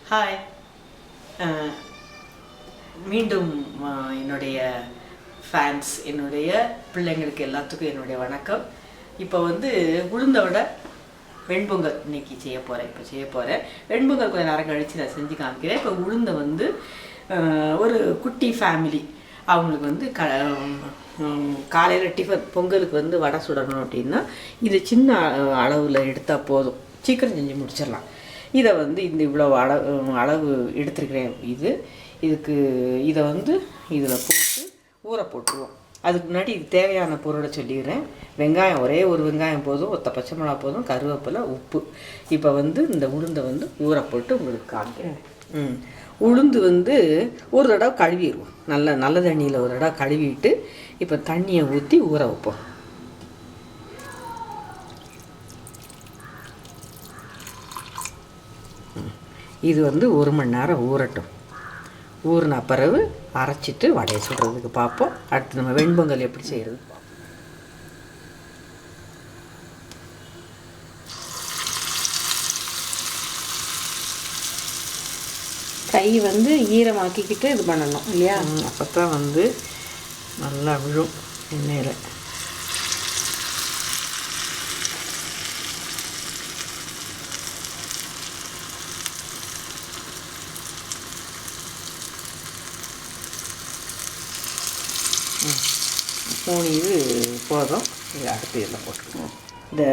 Hi. மீண்டும் என்னுடைய fans, என்னுடைய பிள்ளைங்களுக்கு எல்லாத்துக்கும் என்னுடைய வணக்கம். இப்போ உளுந்த வடை வெண்பொங்கல் இன்னைக்கு செய்ய போகிறேன். வெண்பொங்கல் கொஞ்சம் நேரம் கழித்து நான் செஞ்சு காமிக்கிறேன். இப்போ உளுந்தை ஒரு குட்டி ஃபேமிலி அவங்களுக்கு காலையில் டிஃபன் பொங்கலுக்கு வடை சுடணும் அப்படின்னா இது சின்ன அளவில் எடுத்தால் போதும், சீக்கிரம் செஞ்சு முடிச்சிடலாம். இதை இந்த இவ்வளோ அளவு எடுத்துருக்கிறேன். இதை இதில் போட்டு ஊற போட்டுருவோம். அதுக்கு முன்னாடி இது தேவையான பொருளை சொல்லிடுறேன். வெங்காயம், ஒரே ஒரு வெங்காயம் போதும், ஒத்த பச்சை மிளகா போதும், கருவேப்பிலை, உப்பு. இப்போ இந்த உளுந்தை ஊற போட்டு உங்களுக்கு காமிக்கிறேன். உளுந்து ஒரு தடவை கழுவிடுவோம். நல்ல தண்ணியில் ஒரு தடவை கழுவிட்டு இப்போ தண்ணியை ஊற்றி ஊற வைப்போம். இது 1 மணி நேரம் ஊறட்டும். ஊறின பிறகு அரைச்சிட்டு வடையை சுடுறதுக்கு பார்ப்போம். அடுத்து நம்ம வெண்பொங்கல் எப்படி செய்கிறது பார்ப்போம். கை ஈரமாக்கிக்கிட்டு இது பண்ணணும் இல்லையா? அப்போ தான் நல்லா விழும் எண்ணெயில். இது போதும். இது அடுத்து இதில் போட்டுருவோம். இந்த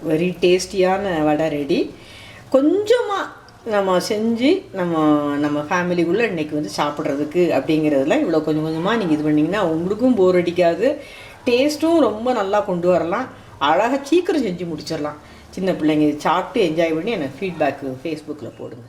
வெரி டேஸ்டியான வடை ரெடி. கொஞ்சமாக நம்ம செஞ்சு நம்ம ஃபேமிலிக்குள்ளே இன்றைக்கி சாப்பிட்றதுக்கு அப்படிங்கிறதுல இவ்வளோ கொஞ்சம் கொஞ்சமாக நீங்கள் இது பண்ணிங்கன்னா உங்களுக்கும் போர் அடிக்காது. டேஸ்ட்டும் ரொம்ப நல்லா கொண்டு வரலாம். அழகாக சீக்கிரம் செஞ்சு முடிச்சிடலாம். சின்ன பிள்ளைங்க சாப்பிட்டு என்ஜாய் பண்ணி எனக்கு ஃபீட்பேக்கு ஃபேஸ்புக்கில் போடுங்க.